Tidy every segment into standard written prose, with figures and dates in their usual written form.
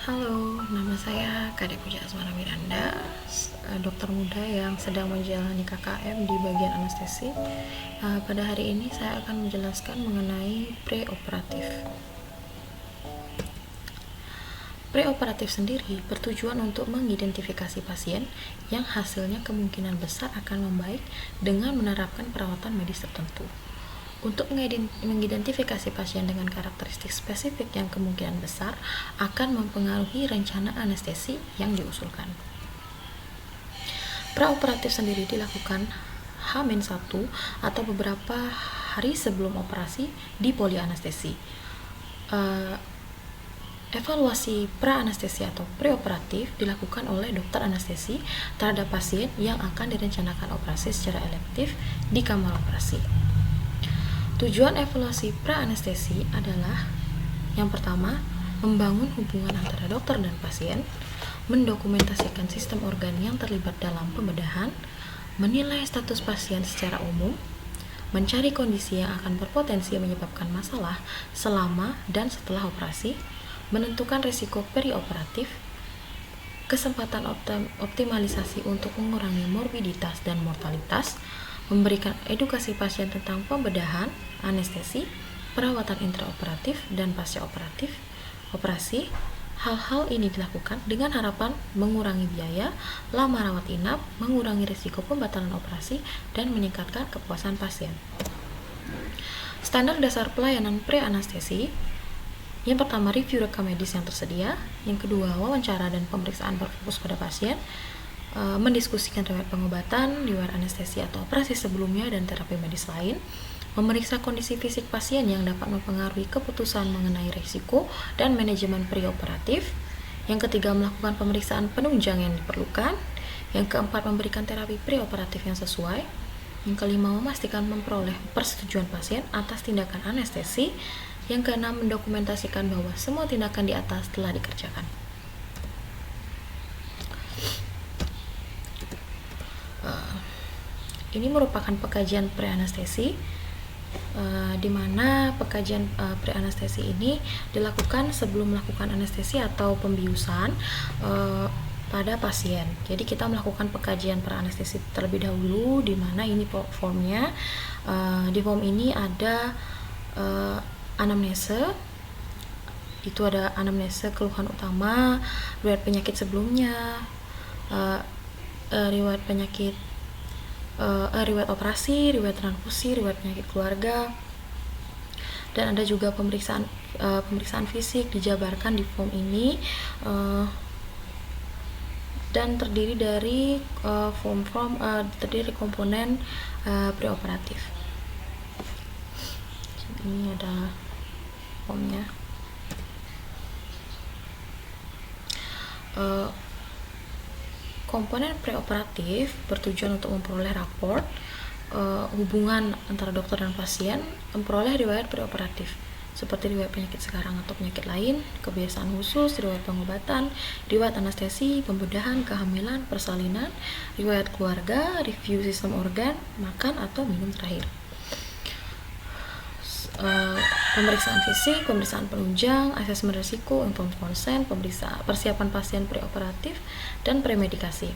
Halo, nama saya Kade Puja Asmara Miranda, dokter muda yang sedang menjalani KKM di bagian anestesi. Pada hari ini saya akan menjelaskan mengenai preoperatif. Preoperatif sendiri bertujuan untuk mengidentifikasi pasien yang hasilnya kemungkinan besar akan membaik dengan menerapkan perawatan medis tertentu. Untuk mengidentifikasi pasien dengan karakteristik spesifik yang kemungkinan besar akan mempengaruhi rencana anestesi yang diusulkan. Praoperatif sendiri dilakukan H-1 atau beberapa hari sebelum operasi di polianestesi. Evaluasi pra-anestesi atau preoperatif dilakukan oleh dokter anestesi terhadap pasien yang akan direncanakan operasi secara elektif di kamar operasi. Tujuan evaluasi pra-anestesi adalah yang pertama, membangun hubungan antara dokter dan pasien, mendokumentasikan sistem organ yang terlibat dalam pembedahan, menilai status pasien secara umum, mencari kondisi yang akan berpotensi menyebabkan masalah selama dan setelah operasi, menentukan risiko perioperatif, kesempatan optimalisasi untuk mengurangi morbiditas dan mortalitas, memberikan edukasi pasien tentang pembedahan, anestesi, perawatan intraoperatif dan pasca-operatif, operasi. Hal-hal ini dilakukan dengan harapan mengurangi biaya, lama rawat inap, mengurangi risiko pembatalan operasi, dan meningkatkan kepuasan pasien. Standar dasar pelayanan pre-anestesi: yang pertama, review rekam medis yang tersedia. Yang kedua, wawancara dan pemeriksaan berfokus pada pasien, mendiskusikan riwayat pengobatan, riwayat anestesi atau operasi sebelumnya, dan terapi medis lain, memeriksa kondisi fisik pasien yang dapat mempengaruhi keputusan mengenai risiko dan manajemen preoperatif. Yang ketiga, melakukan pemeriksaan penunjang yang diperlukan. Yang keempat, memberikan terapi preoperatif yang sesuai. Yang kelima, memastikan memperoleh persetujuan pasien atas tindakan anestesi. Yang keenam, mendokumentasikan bahwa semua tindakan di atas telah dikerjakan. Ini merupakan pekajian pre-anestesi, di mana pekajian pre-anestesi ini dilakukan sebelum melakukan anestesi atau pembiusan pada pasien. Jadi kita melakukan pekajian pre-anestesi terlebih dahulu, di mana ini formnya. Di form ini ada anamnese. Itu ada anamnese keluhan utama, riwayat penyakit sebelumnya, riwayat penyakit, riwayat operasi, riwayat transfusi, riwayat penyakit keluarga, dan ada juga pemeriksaan fisik dijabarkan di form ini, dan terdiri dari terdiri komponen preoperatif. Ini ada formnya. Komponen preoperatif bertujuan untuk memperoleh raport hubungan antara dokter dan pasien, memperoleh riwayat preoperatif seperti riwayat penyakit sekarang atau penyakit lain, kebiasaan khusus, riwayat pengobatan, riwayat anestesi, pembedahan, kehamilan, persalinan, riwayat keluarga, review sistem organ, makan atau minum terakhir. Pemeriksaan fisik, pemeriksaan penunjang, asesmen risiko, informed consent, persiapan pasien preoperatif, dan premedikasi.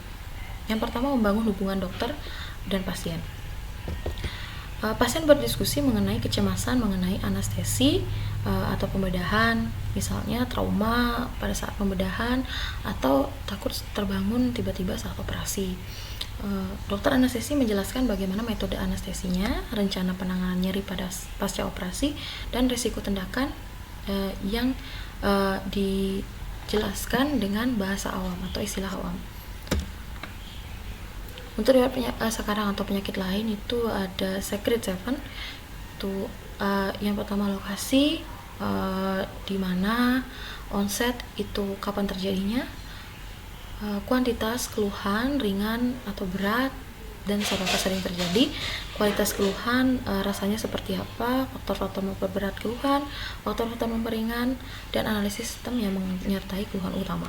Yang pertama, membangun hubungan dokter dan pasien. Pasien berdiskusi mengenai kecemasan mengenai anestesi atau pembedahan, misalnya trauma pada saat pembedahan atau takut terbangun tiba-tiba saat operasi. Dokter anestesi menjelaskan bagaimana metode anestesinya, rencana penanganan nyeri pada pasca operasi, dan risiko tindakan yang dijelaskan dengan bahasa awam atau istilah awam. Untuk riwayat sekarang atau penyakit lain itu ada Secret 7. Itu yang pertama lokasi, di mana, onset itu kapan terjadinya, kuantitas keluhan ringan atau berat dan seberapa sering terjadi, kualitas keluhan rasanya seperti apa, faktor-faktor memperberat keluhan, faktor-faktor memperingan, dan analisis sistem yang menyertai keluhan utama.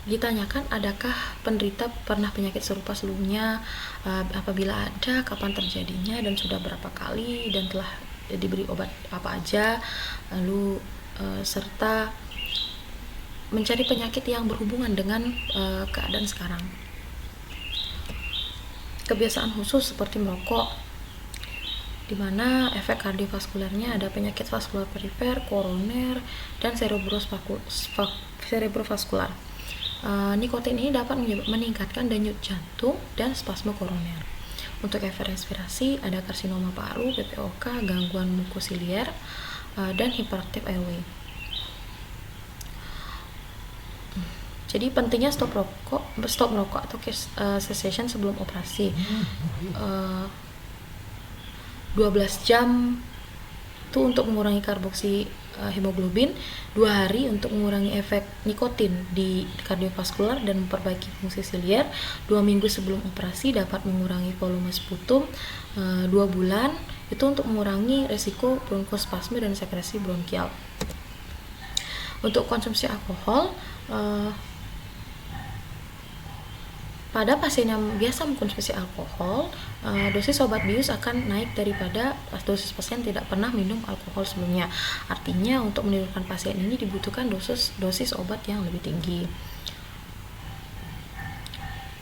Ditanyakan adakah penderita pernah penyakit serupa sebelumnya, apabila ada kapan terjadinya dan sudah berapa kali, dan telah diberi obat apa aja, lalu serta mencari penyakit yang berhubungan dengan keadaan sekarang. Kebiasaan khusus seperti merokok, di mana efek kardiovaskulernya ada penyakit vaskular perifer, koroner, dan cerebrovaskular. Nikotin ini dapat meningkatkan denyut jantung dan spasme koroner. Untuk efek respirasi ada karsinoma paru, PPOK, gangguan mukosilier, dan hiperaktif airway. Jadi pentingnya stop merokok atau cessation sebelum operasi. 12 jam itu untuk mengurangi karboksi hemoglobin, 2 hari untuk mengurangi efek nikotin di kardiovaskular dan memperbaiki fungsi silier, 2 minggu sebelum operasi dapat mengurangi volume sputum, 2 bulan itu untuk mengurangi resiko bronkospasme dan sekresi bronkial. Untuk konsumsi alkohol, pada pasien yang biasa mengkonsumsi alkohol, dosis obat bius akan naik daripada dosis pasien tidak pernah minum alkohol sebelumnya. Artinya untuk menidurkan pasien ini dibutuhkan dosis obat yang lebih tinggi.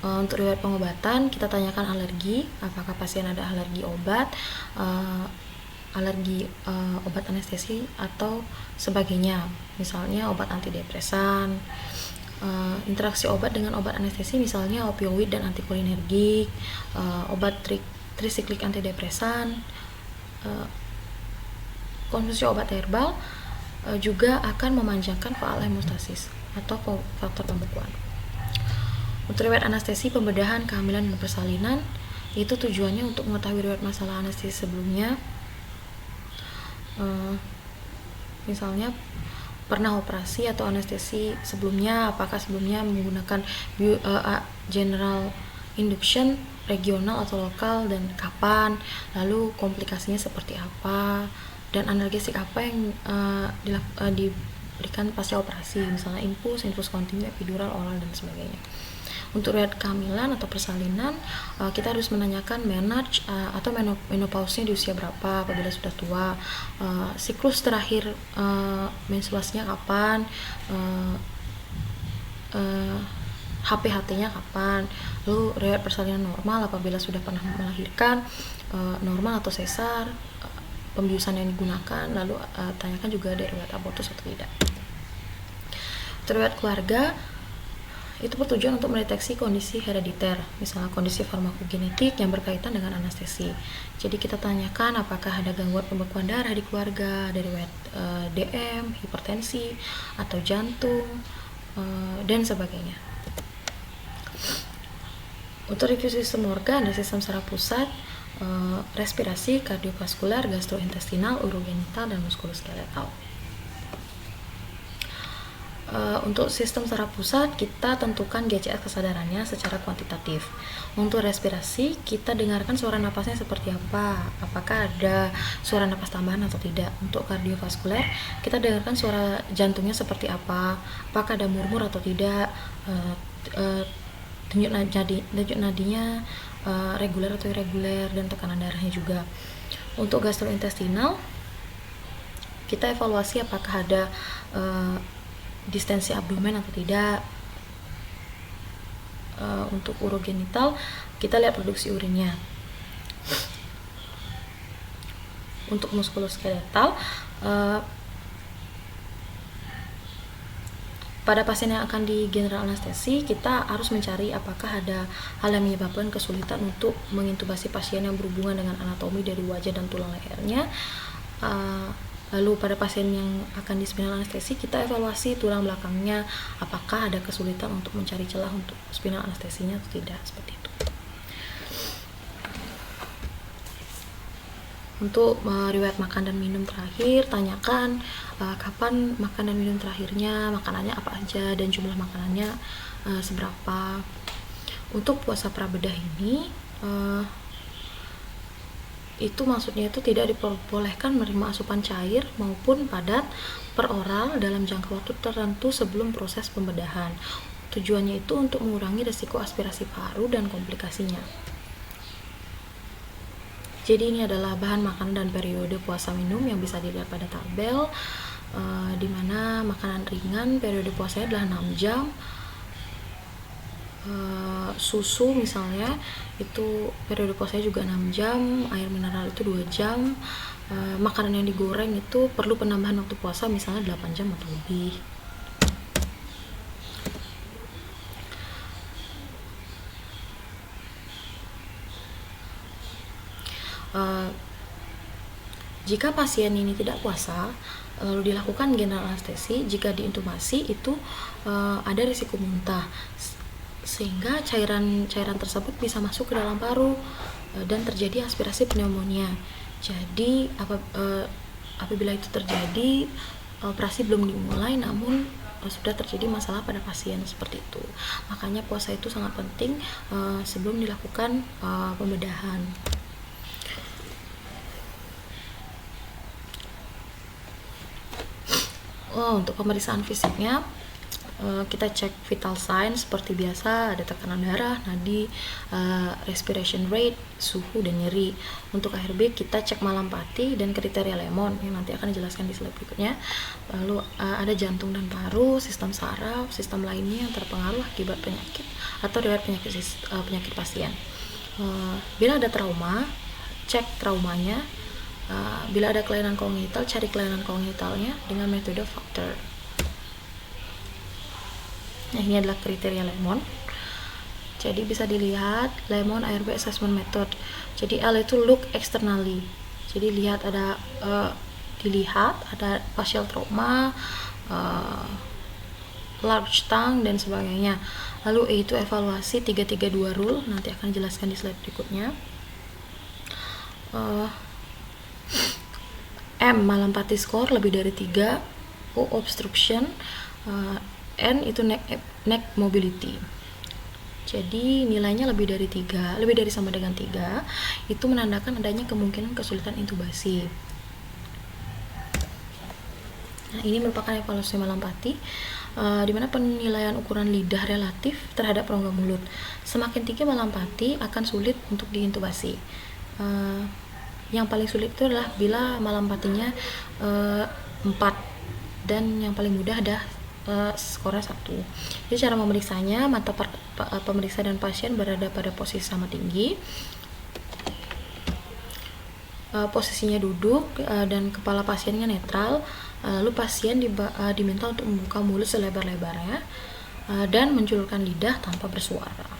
Untuk riwayat pengobatan, kita tanyakan alergi, apakah pasien ada alergi obat, alergi obat anestesi atau sebagainya, misalnya obat antidepresan. Interaksi obat dengan obat anestesi misalnya opioid dan antikolinergik, obat trisiklik antidepresan, konsumsi obat herbal juga akan memanjangkan faal hemostasis atau faktor pembekuan. Untuk riwayat anestesi, pembedahan, kehamilan, dan persalinan, itu tujuannya untuk mengetahui riwayat masalah anestesi sebelumnya, misalnya pernah operasi atau anestesi sebelumnya, apakah sebelumnya menggunakan general induction, regional atau lokal, dan kapan, lalu komplikasinya seperti apa, dan analgesik apa yang diberikan pasca operasi, misalnya infus kontinu, epidural, oral, dan sebagainya. Untuk riwayat kehamilan atau persalinan, kita harus menanyakan menarche atau menopause-nya di usia berapa apabila sudah tua, siklus terakhir menstruasinya kapan, HPHT-nya kapan, lalu riwayat persalinan normal apabila sudah pernah melahirkan, normal atau sesar, pembiusan yang digunakan, lalu tanyakan juga ada riwayat abortus atau tidak. Riwayat keluarga itu bertujuan untuk mendeteksi kondisi herediter, misalnya kondisi farmakogenetik yang berkaitan dengan anestesi. Jadi kita tanyakan apakah ada gangguan pembekuan darah di keluarga, dari riwayat DM, hipertensi, atau jantung, dan sebagainya. Untuk review sistem organ dan sistem saraf pusat, respirasi, kardiovaskular, gastrointestinal, urogenital, dan muskuloskeletal. Untuk sistem saraf pusat, kita tentukan GCS kesadarannya secara kuantitatif. Untuk respirasi, kita dengarkan suara napasnya seperti apa, apakah ada suara napas tambahan atau tidak. Untuk kardiovaskuler, kita dengarkan suara jantungnya seperti apa, apakah ada murmur atau tidak, denyut nadinya reguler atau irreguler, dan tekanan darahnya juga. Untuk gastrointestinal, kita evaluasi apakah ada distensi abdomen atau tidak. Untuk urogenital, kita lihat produksi urinnya. Untuk muskuloskeletal, pada pasien yang akan di general anestesi, kita harus mencari apakah ada hal yang menyebabkan kesulitan untuk mengintubasi pasien yang berhubungan dengan anatomi dari wajah dan tulang lehernya. Lalu pada pasien yang akan di spinal anestesi, kita evaluasi tulang belakangnya, apakah ada kesulitan untuk mencari celah untuk spinal anestesinya atau tidak, seperti itu. Untuk riwayat makan dan minum terakhir, tanyakan kapan makan dan minum terakhirnya, makanannya apa aja, dan jumlah makanannya seberapa. Untuk puasa prabedah ini, itu maksudnya itu tidak diperbolehkan menerima asupan cair maupun padat per oral dalam jangka waktu tertentu sebelum proses pembedahan. Tujuannya itu untuk mengurangi risiko aspirasi paru dan komplikasinya. Jadi ini adalah bahan makanan dan periode puasa minum yang bisa dilihat pada tabel. di mana makanan ringan periode puasanya adalah 6 jam. Susu misalnya itu periode puasanya juga 6 jam, air mineral itu 2 jam. Makanan yang digoreng itu perlu penambahan waktu puasa misalnya 8 jam atau lebih. Jika pasien ini tidak puasa, lalu dilakukan general anestesi, jika diintubasi itu ada risiko muntah, sehingga cairan tersebut bisa masuk ke dalam paru dan terjadi aspirasi pneumonia. Jadi apabila itu terjadi, operasi belum dimulai namun sudah terjadi masalah pada pasien seperti itu. Makanya puasa itu sangat penting sebelum dilakukan pembedahan. Untuk pemeriksaan fisiknya, kita cek vital sign seperti biasa, ada tekanan darah, nadi, respiration rate, suhu, dan nyeri. Untuk ARB kita cek malampati dan kriteria Lemon yang nanti akan dijelaskan di slide berikutnya. Lalu ada jantung dan paru, sistem saraf, sistem lainnya yang terpengaruh akibat penyakit atau riwayat penyakit pasien. Bila ada trauma, cek traumanya. Bila ada kelainan kongenital, cari kelainan kongenitalnya dengan metode faktor. Nah, ini adalah kriteria Lemon. Jadi bisa dilihat Lemon ARB Assessment Method. Jadi L itu look externally. Jadi dilihat ada partial trauma, large tongue, dan sebagainya. Lalu E itu evaluasi 332 rule, nanti akan dijelaskan di slide berikutnya. M malampati score lebih dari 3, O obstruction, N itu neck mobility. Jadi nilainya lebih dari sama dengan 3, itu menandakan adanya kemungkinan kesulitan intubasi. Nah, ini merupakan evaluasi malampati, di mana penilaian ukuran lidah relatif terhadap rongga mulut. Semakin tinggi malampati akan sulit untuk diintubasi. Yang paling sulit itu adalah bila malampatinya 4, dan yang paling mudah ada skornya 1. Jadi cara memeriksanya, mata pemeriksa dan pasien berada pada posisi sama tinggi, posisinya duduk, dan kepala pasiennya netral. Lalu pasien diminta untuk membuka mulut selebar-lebarnya dan menjulurkan lidah tanpa bersuara.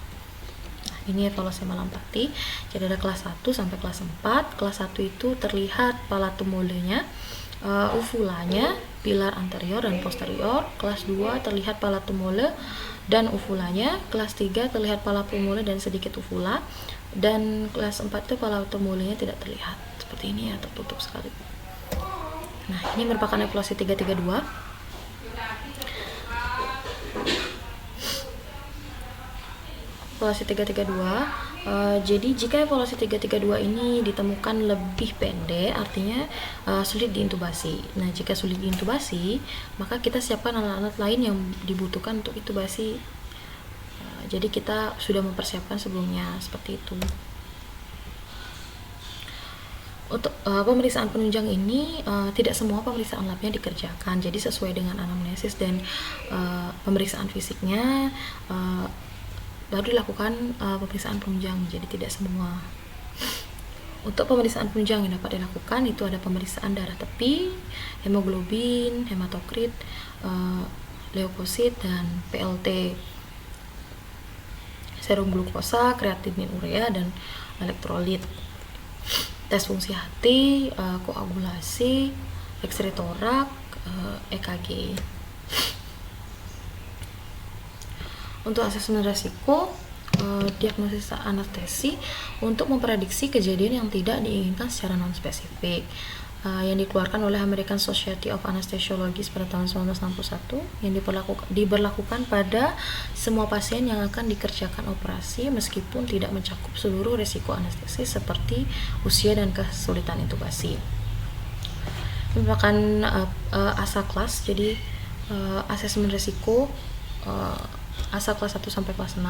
Ini evaluasi malampati. Jadi ada kelas 1 sampai kelas 4. Kelas 1 itu terlihat palatum molenya, uvulanya, pilar anterior dan posterior. Kelas 2 terlihat palatum mole dan uvulanya. Kelas 3 terlihat palatum mole dan sedikit uvula. Dan kelas 4 itu palatum molenya tidak terlihat. Seperti ini ya, tertutup sekali. Nah, ini merupakan evaluasi 332. Evaluasi 332, jadi jika evaluasi 332 ini ditemukan lebih pendek, artinya sulit diintubasi. Nah, jika sulit diintubasi, maka kita siapkan alat-alat lain yang dibutuhkan untuk intubasi. Jadi kita sudah mempersiapkan sebelumnya, seperti itu. Untuk pemeriksaan penunjang ini, tidak semua pemeriksaan labnya dikerjakan. Jadi sesuai dengan anamnesis dan pemeriksaan fisiknya, baru dilakukan pemeriksaan penunjang, jadi tidak semua. Untuk pemeriksaan penunjang yang dapat dilakukan itu ada pemeriksaan darah tepi, hemoglobin, hematokrit, leukosit, dan PLT, serum glukosa, kreatinin urea, dan elektrolit. Tes fungsi hati, koagulasi, X-ray torak, EKG. Untuk asesmen resiko, diagnosis anestesi untuk memprediksi kejadian yang tidak diinginkan secara non-spesifik, yang dikeluarkan oleh American Society of Anesthesiologists pada tahun 1961, yang diberlakukan pada semua pasien yang akan dikerjakan operasi meskipun tidak mencakup seluruh resiko anestesi seperti usia dan kesulitan intubasi. Ini merupakan ASA kelas, jadi asesmen resiko ASA kelas 1 sampai kelas 6.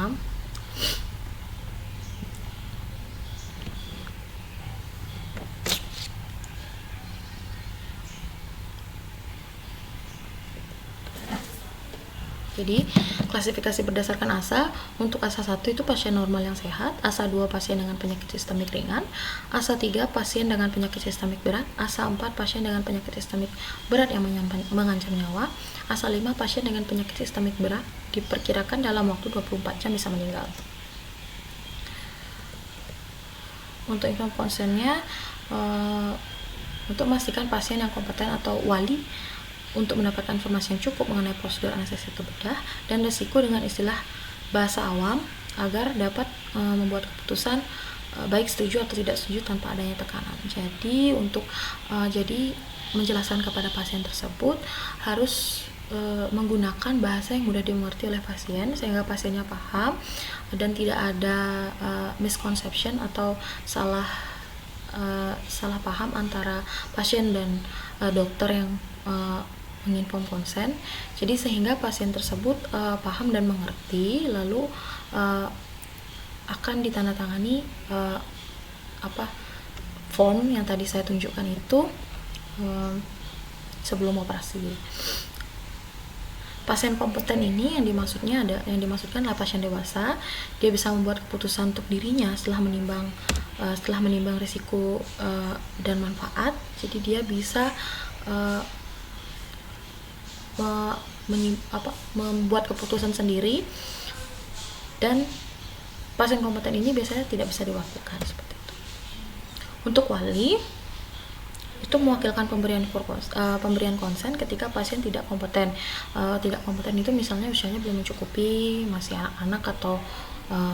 Jadi klasifikasi berdasarkan ASA, untuk ASA 1 itu pasien normal yang sehat, ASA 2 pasien dengan penyakit sistemik ringan, ASA 3 pasien dengan penyakit sistemik berat, ASA 4 pasien dengan penyakit sistemik berat yang mengancam nyawa, ASA 5 pasien dengan penyakit sistemik berat diperkirakan dalam waktu 24 jam bisa meninggal. Untuk inform consent-nya, untuk memastikan pasien yang kompeten atau wali untuk mendapatkan informasi yang cukup mengenai prosedur anestesi bedah dan risiko dengan istilah bahasa awam agar dapat membuat keputusan baik setuju atau tidak setuju tanpa adanya tekanan. Jadi jadi menjelaskan kepada pasien tersebut harus menggunakan bahasa yang mudah dimengerti oleh pasien sehingga pasiennya paham dan tidak ada misconception atau salah paham antara pasien dan dokter yang menginform konsen. Jadi sehingga pasien tersebut paham dan mengerti, lalu akan ditandatangani form yang tadi saya tunjukkan itu sebelum operasi. Pasien kompeten ini yang dimaksudkan adalah pasien dewasa. Dia bisa membuat keputusan untuk dirinya setelah menimbang risiko dan manfaat. Jadi dia bisa membuat keputusan sendiri, dan pasien kompeten ini biasanya tidak bisa diwakilkan seperti itu. Untuk wali itu mewakilkan pemberian konsen ketika pasien tidak kompeten. Tidak kompeten itu misalnya usianya belum mencukupi, masih anak-anak atau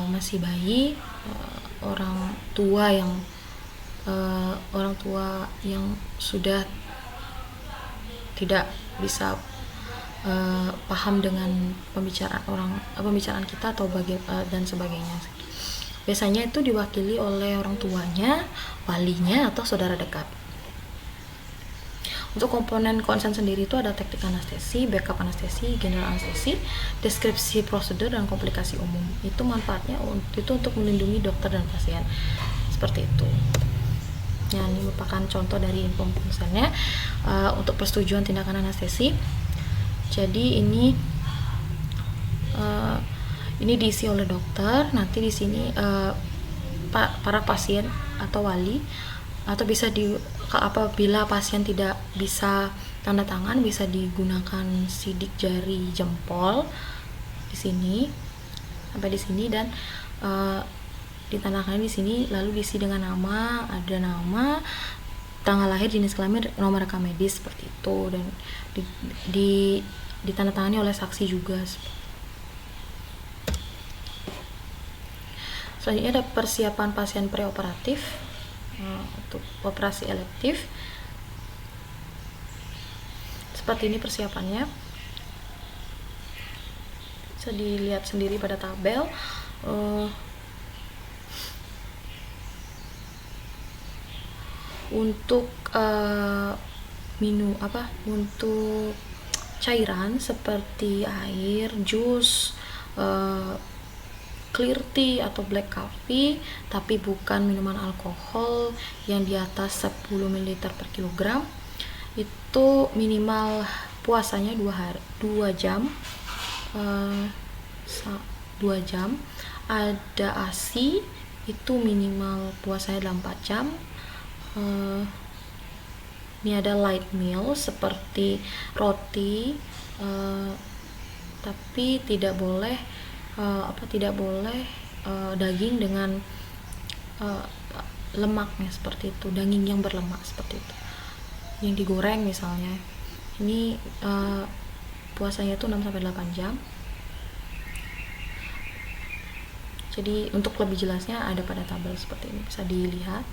masih bayi, orang tua yang sudah tidak bisa paham dengan pembicaraan kita atau dan sebagainya. Biasanya itu diwakili oleh orang tuanya, walinya, atau saudara dekat. Untuk komponen konsen sendiri itu ada teknik anestesi, backup anestesi, general anestesi, deskripsi prosedur, dan komplikasi umum. Itu manfaatnya itu untuk melindungi dokter dan pasien. Seperti itu. Nah, ini merupakan contoh dari info konsennya untuk persetujuan tindakan anestesi. Jadi ini diisi oleh dokter. Nanti di sini para pasien atau wali, atau bisa apabila pasien tidak bisa tanda tangan, bisa digunakan sidik jari jempol di sini sampai di sini, dan ditandakan di sini, lalu diisi dengan nama, ada nama, tanggal lahir, jenis kelamin, nomor rekam medis seperti itu, dan ditandatangani oleh saksi juga. Selanjutnya ada persiapan pasien preoperatif untuk operasi elektif. Seperti ini persiapannya, bisa dilihat sendiri pada tabel. Untuk untuk cairan seperti air, jus, clear tea atau black coffee, tapi bukan minuman alkohol yang di atas 10 ml per kilogram, itu minimal puasanya 2 jam. 2 jam. Ada ASI itu minimal puasanya 4 jam. Ini ada light meal seperti roti, tapi tidak boleh daging dengan lemaknya seperti itu, daging yang berlemak seperti itu, yang digoreng misalnya. Ini puasanya itu 6-8 jam. Jadi untuk lebih jelasnya ada pada tabel seperti ini, bisa dilihat.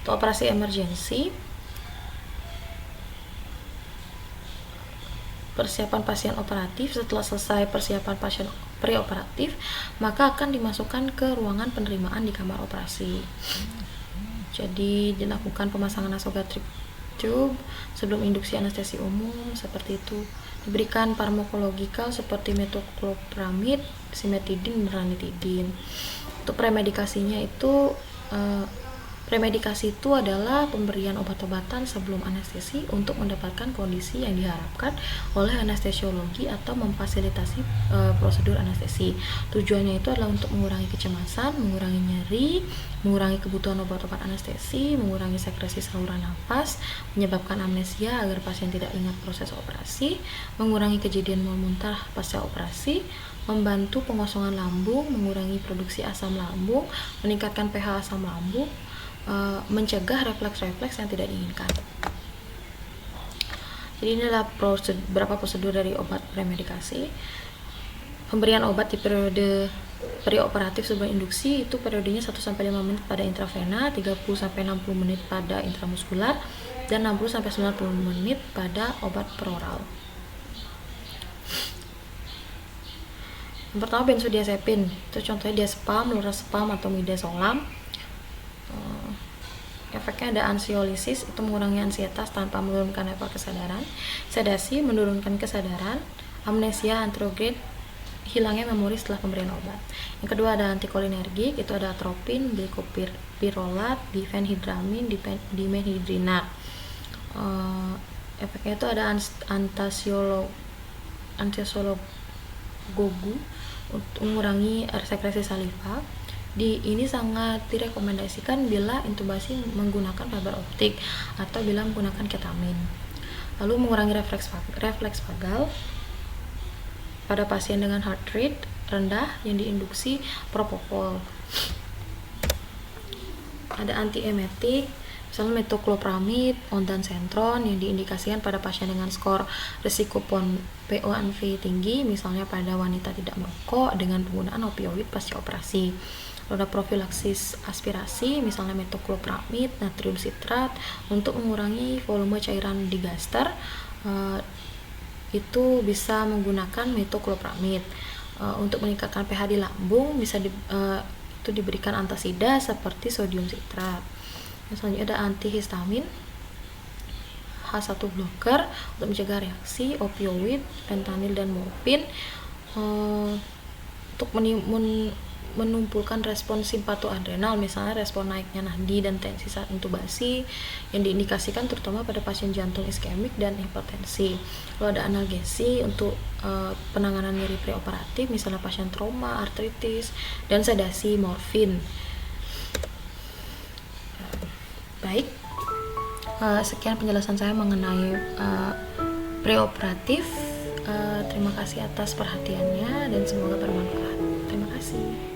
Untuk operasi emergensi, persiapan pasien operatif. Setelah selesai persiapan pasien preoperatif, maka akan dimasukkan ke ruangan penerimaan di kamar operasi. Jadi dilakukan pemasangan nasogastric tube sebelum induksi anestesi umum seperti itu. Diberikan farmakologikal seperti metoclopramid, simetidin, dan ranitidin. Untuk premedikasinya itu Premedikasi itu adalah pemberian obat-obatan sebelum anestesi untuk mendapatkan kondisi yang diharapkan oleh anestesiologi atau memfasilitasi prosedur anestesi. Tujuannya itu adalah untuk mengurangi kecemasan, mengurangi nyeri, mengurangi kebutuhan obat-obat anestesi, mengurangi sekresi saluran nafas, menyebabkan amnesia agar pasien tidak ingat proses operasi, mengurangi kejadian mual muntah pasca operasi, membantu pengosongan lambung, mengurangi produksi asam lambung, meningkatkan pH asam lambung, mencegah refleks-refleks yang tidak diinginkan. Jadi ini adalah beberapa prosedur dari obat premedikasi. Pemberian obat di periode perioperatif sebelum induksi itu periodenya 1-5 menit pada intravena, 30-60 menit pada intramuskular, dan 60-90 menit pada obat peroral. Yang pertama benzodiazepin, itu contohnya diazepam, lorazepam, atau midazolam. Efeknya ada ansiolisis, itu mengurangi ansietas tanpa menurunkan level kesadaran. Sedasi, menurunkan kesadaran. Amnesia anterograde, hilangnya memori setelah pemberian obat. Yang kedua ada antikolinergik, itu ada atropin, glycopirolat, difenhidramin, dimenhidrinat. Efeknya itu ada antisiologogu untuk mengurangi sekresi saliva. Ini sangat direkomendasikan bila intubasi menggunakan fiber optik atau bila menggunakan ketamin. Lalu mengurangi refleks vagal pada pasien dengan heart rate rendah yang diinduksi propofol. Ada antiemetik, misalnya metoclopramid, ondansetron yang diindikasikan pada pasien dengan skor risiko PO1V tinggi, misalnya pada wanita tidak merokok dengan penggunaan opioid pasca operasi. Ada profilaksis aspirasi, misalnya metoclopramid, natrium sitrat untuk mengurangi volume cairan di gaster. Itu bisa menggunakan metoclopramid. Untuk meningkatkan pH di lambung bisa itu diberikan antasida seperti sodium sitrat. Misalnya ada antihistamin, H1 blocker untuk mencegah reaksi opioid, fentanyl dan morfin, untuk menumpukan respon simpatoadrenal, misalnya respon naiknya nadi dan tensi saat intubasi, yang diindikasikan terutama pada pasien jantung iskemik dan hipertensi. Lalu ada analgesi untuk penanganan nyeri preoperatif, misalnya pasien trauma, artritis, dan sedasi morfin. Baik, sekian penjelasan saya mengenai preoperatif. Terima kasih atas perhatiannya dan semoga bermanfaat. Terima kasih.